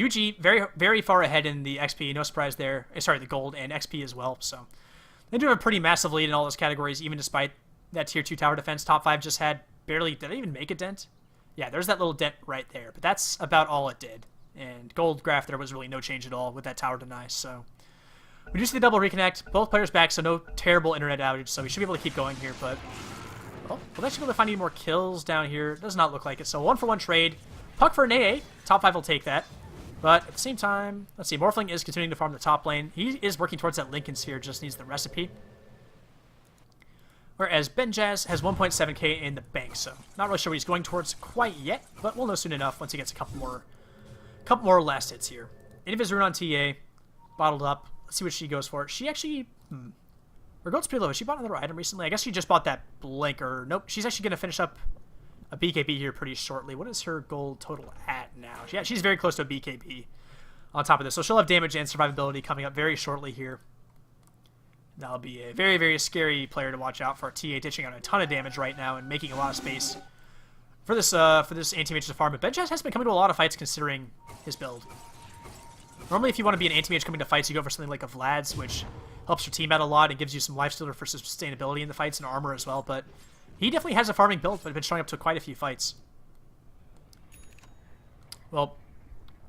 UG, very far ahead in the XP, no surprise there. Sorry, the gold and XP as well, so they do have a pretty massive lead in all those categories, even despite that tier 2 tower defense. Top 5 just had barely, did it even make a dent? Yeah, there's that little dent right there, but that's about all it did. And gold graph, there was really no change at all with that tower deny, so we do see the double reconnect. Both players back, so no terrible internet outage, so we should be able to keep going here, but oh, we'll actually be able to find any more kills down here. Does not look like it, so 1-for-1 trade. Puck for an AA. Top 5 will take that. But at the same time, let's see, Morphling is continuing to farm the top lane. He is working towards that Lincoln Sphere, just needs the recipe. Whereas Benjaz has 1.7k in the bank, so not really sure what he's going towards quite yet, but we'll know soon enough once he gets a couple more last hits here. Invis Rune on TA, bottled up. Let's see what she goes for. She actually, her gold's pretty low. She bought another item recently. I guess she just bought that blink, or nope. She's actually going to finish up a BKB here pretty shortly. What is her gold total at now? Yeah, she's very close to a BKB on top of this. So she'll have damage and survivability coming up very shortly here. That'll be a very, very scary player to watch out for. TA ditching out a ton of damage right now and making a lot of space for this anti-mage to farm. But Benjaz has been coming to a lot of fights considering his build. Normally, if you want to be an anti-mage coming to fights, you go for something like a Vlad's, which helps your team out a lot and gives you some lifestealer for sustainability in the fights and armor as well. But he definitely has a farming build, but has been showing up to quite a few fights. Well,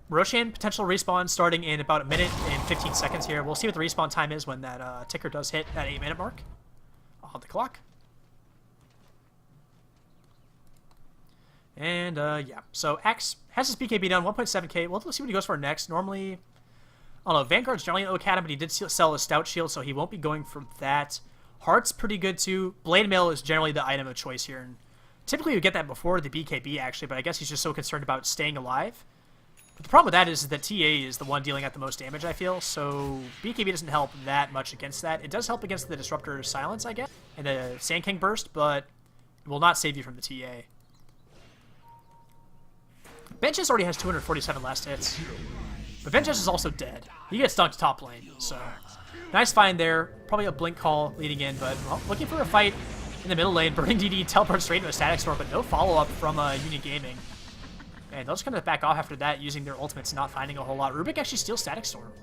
Roshan potential respawn starting in about a minute and 15 seconds here. We'll see what the respawn time is when that ticker does hit that 8-minute mark on the clock. And, yeah. So, Axe has his BKB down, 1.7k. Well, let's see what he goes for next. Normally, I don't know, Vanguard's generally an OCAD, but he did sell a Stout Shield, so he won't be going for that. Heart's pretty good, too. Blade Mail is generally the item of choice here. And typically, you would get that before the BKB, actually, but I guess he's just so concerned about staying alive. But the problem with that is that TA is the one dealing out the most damage, I feel, so BKB doesn't help that much against that. It does help against the Disruptor Silence, I guess, and the Sand King Burst, but it will not save you from the TA. Benjaz already has 247 last hits, but Benjaz is also dead. He gets dunked top lane, so nice find there. Probably a blink call leading in, but well, looking for a fight in the middle lane. Burning DD teleports straight into a Static Storm, but no follow-up from Union Gaming. And they'll just kind of back off after that, using their ultimates, not finding a whole lot. Rubik actually steals Static Storm.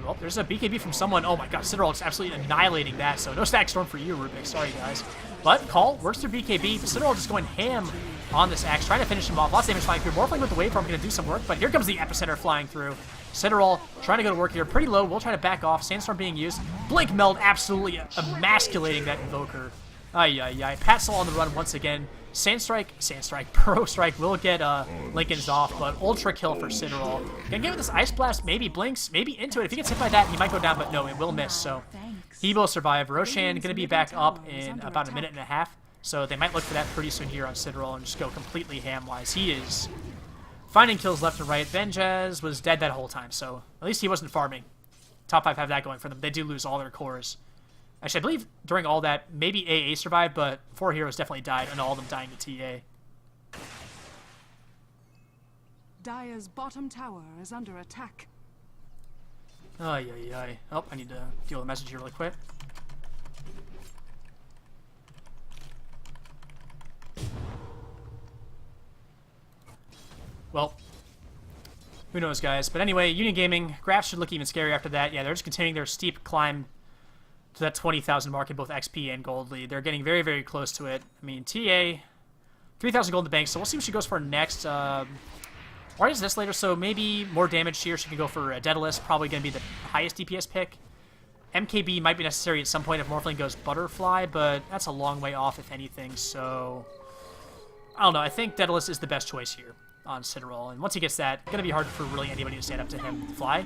Well, there's a BKB from someone. Oh my god, Citadel is absolutely annihilating that, so no Static Storm for you, Rubik. Sorry, guys. But Call works through BKB. Citadel just going ham on this Axe, trying to finish him off. Lots of damage flying through. Morphling with the waveform going to do some work, but here comes the Epicenter flying through. Citadel trying to go to work here. Pretty low. We'll try to back off. Sandstorm being used. Blink Meld absolutely emasculating that Invoker. Ay. Patzel on the run once again. Sandstrike, Burrow Strike will get Lincoln's off, but Ultra Kill for Citadel. Gonna give it this Ice Blast, maybe blinks, maybe into it. If he gets hit by that, he might go down, but no, it will miss, so he will survive. Roshan gonna be back up in about a minute and a half, so they might look for that pretty soon here on Citadel and just go completely ham-wise. He is finding kills left and right. Benjaz was dead that whole time, so at least he wasn't farming. Top 5 have that going for them. They do lose all their cores. Actually, I believe during all that, maybe AA survived, but 4 heroes definitely died, and all of them dying to TA. Dire's bottom tower is under attack. Ay, ay, ay. Oh, I need to deal with a message here really quick. Well, who knows, guys. But anyway, Union Gaming, graphs should look even scarier after that. Yeah, they're just continuing their steep climb to that 20,000 mark in both XP and gold lead. They're getting very, very close to it. I mean, TA, 3,000 gold in the bank, so we'll see what she goes for next. Or is this later, so maybe more damage here. She can go for a Daedalus, probably going to be the highest DPS pick. MKB might be necessary at some point if Morphling goes Butterfly, but that's a long way off, if anything, so... I don't know, I think Daedalus is the best choice here on Citadel, and once he gets that, it's going to be hard for really anybody to stand up to him. Fly.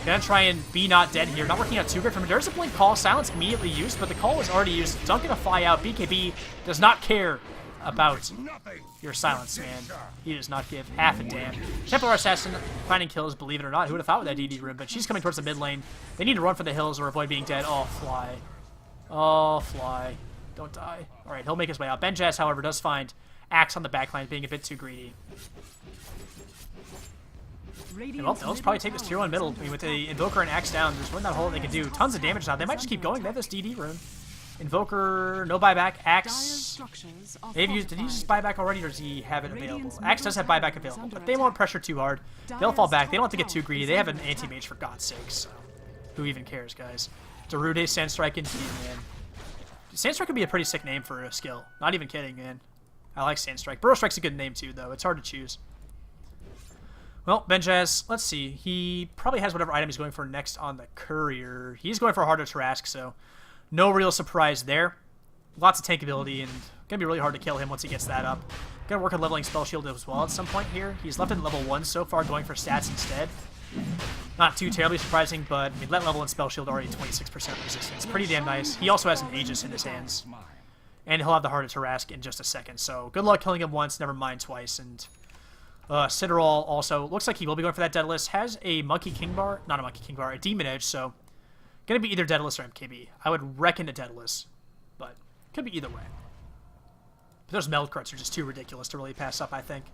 Gonna try and be not dead here. Not working out too great from him. There's a blink call. Silence immediately used, but the call was already used. Dunk gonna fly out. BKB does not care about your silence, man. He does not give half a damn. Templar Assassin finding kills, believe it or not. Who would have thought with that DD room? But she's coming towards the mid lane. They need to run for the hills or avoid being dead. Oh, Fly. Oh, Fly. Don't die. Alright, he'll make his way out. Benjaz, however, does find Axe on the backline, being a bit too greedy. And, well, they'll probably take this tier 1 middle. I mean, with the Invoker and Axe down, there's one that hole they can do. Tons of damage now. They might just keep going. They have this DD rune. Invoker, no buyback. Axe. Did he use his buyback already, or does he have it available? Axe does have buyback available, but they won't pressure too hard. They'll fall back. They don't have to get too greedy. They have an anti-mage, for God's sake, so who even cares, guys? Darude, Sandstrike, indeed, man. Sandstrike could be a pretty sick name for a skill. Not even kidding, man. I like Sandstrike. Burrow Strike's a good name, too, though. It's hard to choose. Well, Benjaz, let's see. He probably has whatever item he's going for next on the Courier. He's going for a harder Tarrasque, so no real surprise there. Lots of tank ability, and gonna be really hard to kill him once he gets that up. Gonna work on leveling Spell Shield as well at some point here. He's left it at level 1 so far, going for stats instead. Not too terribly surprising, but I mean, let level and Spell Shield already 26% resistance. Pretty damn nice. He also has an Aegis in his hands. And he'll have the Heart of Tarrasque in just a second, so good luck killing him once, never mind twice, and... Citadel also looks like he will be going for that Daedalus. Has a Monkey King Bar, not a Monkey King Bar, a Demon Edge, so gonna be either Daedalus or MKB. I would reckon a Daedalus, but could be either way. But those meld carts are just too ridiculous to really pass up, I think.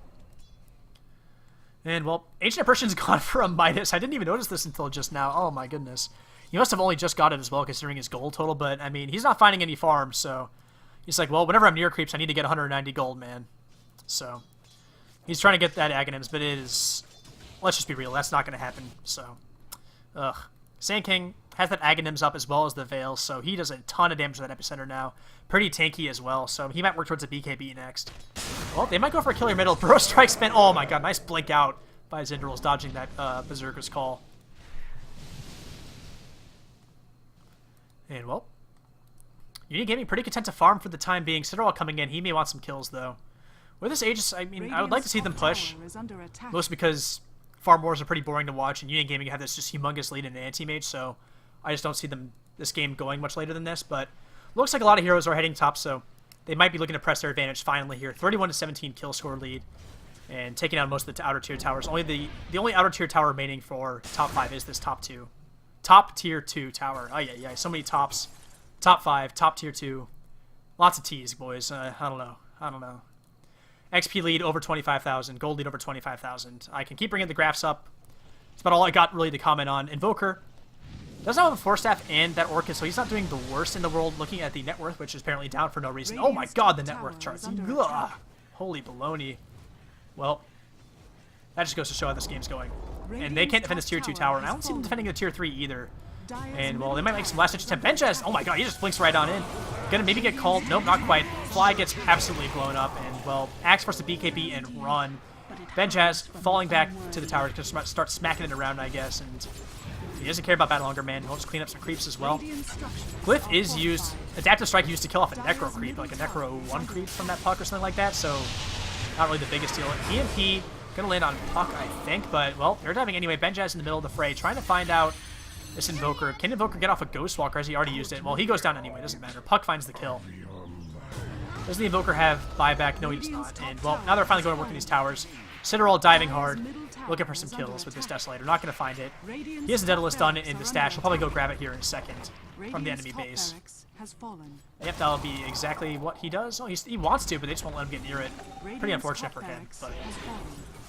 And, well, Ancient Apparition's gone for a Midas. I didn't even notice this until just now. Oh, my goodness. He must have only just got it as well, considering his gold total, but, I mean, he's not finding any farms, so he's like, well, whenever I'm near creeps, I need to get 190 gold, man. So... he's trying to get that Aghanims, but it is... let's just be real, that's not going to happen, so... ugh. Sand King has that Aghanims up as well as the Veil, so he does a ton of damage to that Epicenter now. Pretty tanky as well, so he might work towards a BKB next. Well, they might go for a killer middle. Burrow Strike spent... oh my god, nice blink out by Zindrals, dodging that Berserker's Call. And, well... Union Gaming pretty content to farm for the time being. Citadel coming in, he may want some kills, though. With this Aegis, I mean, I would like to see them push, mostly because farm wars are pretty boring to watch, and Union Gaming have this just humongous lead in an anti-mage, so I just don't see this game going much later than this, but looks like a lot of heroes are heading top, so they might be looking to press their advantage finally here. 31-17 kill score lead, and taking out most of the outer tier towers. The only outer tier tower remaining for top 5 is this top 2. Top tier 2 tower. Oh yeah, so many tops. Top 5, top tier 2. Lots of T's, boys. I don't know. XP lead over 25,000, gold lead over 25,000. I can keep bringing the graphs up. That's about all I got really to comment on. Invoker doesn't have a Force Staff and that Orchid, so he's not doing the worst in the world looking at the net worth, which is apparently down for no reason. Oh my god, the net worth charts. Ugh. Holy baloney. Well, that just goes to show how this game's going. And they can't defend this tier 2 tower, and I don't see them defending the tier 3 either. And, well, they might make some last-ditch attempt. Benjaz, oh my god, he just blinks right on in. Gonna maybe get called. Nope, not quite. Fly gets absolutely blown up, and, well, Axe forced the BKB and run. Benjaz falling back to the tower to start smacking it around, I guess, and he doesn't care about Battle Hunger, man. He'll just clean up some creeps as well. Glyph is used, Adaptive Strike used to kill off a Necro creep, like a Necro 1 creep from that puck or something like that, so not really the biggest deal. EMP gonna land on puck, I think, but, well, they're diving anyway. Benjaz in the middle of the fray, trying to find out this Invoker. Can Invoker get off a Ghostwalker? Has he already used it? Well, he goes down anyway. Doesn't matter. Puck finds the kill. Does the Invoker have buyback? No, he does not. And, well, now they're finally going to work in these towers. Citadel diving hard, looking for some kills with this Desolator. Not going to find it. He has the Daedalus done in the stash. He'll probably go grab it here in a second from the enemy base. Yep, that'll be exactly what he does. Oh, he wants to, but they just won't let him get near it. Pretty unfortunate for him. But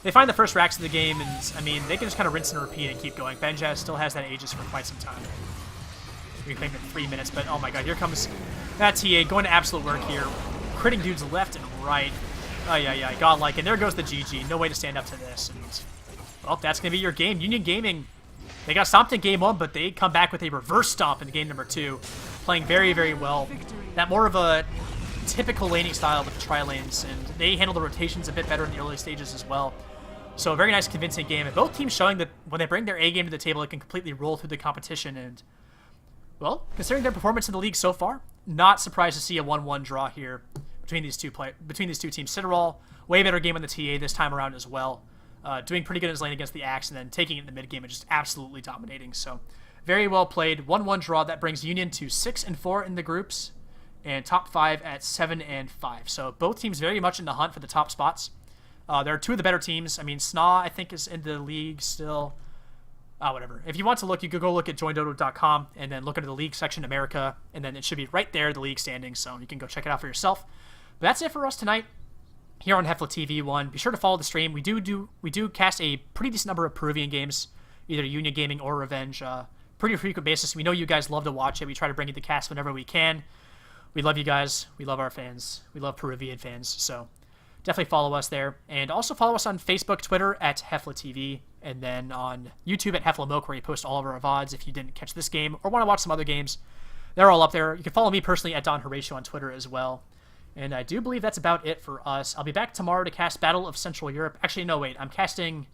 they find the first racks of the game, and, I mean, they can just kind of rinse and repeat and keep going. Benjaz still has that Aegis for quite some time. We claimed it 3 minutes, but oh my god, here comes that TA going to absolute work here. Critting dudes left and right. Oh, yeah, godlike. And there goes the GG. No way to stand up to this. And, well, that's going to be your game. Union Gaming, they got stomped in game 1, but they come back with a reverse stomp in game number 2. Playing very, very well. That more of a typical laning style with the tri-lanes, and they handle the rotations a bit better in the early stages as well. So a very nice, convincing game. And both teams showing that when they bring their A game to the table, it can completely roll through the competition. And, well, considering their performance in the league so far, not surprised to see a 1-1 draw here between these two teams. Citadel, way better game on the TA this time around as well. Doing pretty good in his lane against the Axe, and then taking it in the mid game and just absolutely dominating. So very well played. 1-1 draw. That brings Union to 6-4 in the groups, and top 5 at 7-5. So both teams very much in the hunt for the top spots. There are two of the better teams. I mean, Sna, I think, is in the league still. Whatever. If you want to look, you could go look at joinDOTA.com and then look into the league section, America, and then it should be right there, the league standings, so you can go check it out for yourself. But that's it for us tonight here on Heflatv 1. Be sure to follow the stream. We do cast a pretty decent number of Peruvian games, either Union Gaming or Revenge, pretty frequent basis. We know you guys love to watch it. We try to bring you the cast whenever we can. We love you guys. We love our fans. We love Peruvian fans, so definitely follow us there. And also follow us on Facebook, Twitter at Heflatv, and then on YouTube at Heflamilk, where we post all of our VODs if you didn't catch this game or want to watch some other games. They're all up there. You can follow me personally at Don Horatio on Twitter as well. And I do believe that's about it for us. I'll be back tomorrow to cast Battle of Central Europe. Actually, no, wait. I'm casting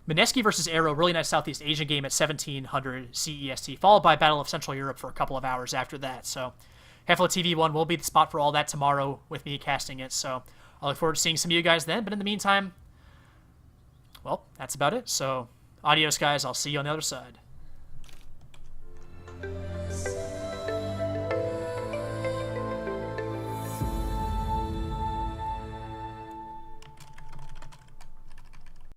Mineski versus Aero, really nice Southeast Asian game at 1700 CEST, followed by Battle of Central Europe for a couple of hours after that. So Heflatv 1 will be the spot for all that tomorrow with me casting it. So I look forward to seeing some of you guys then. But in the meantime, well, that's about it. So adios, guys. I'll see you on the other side.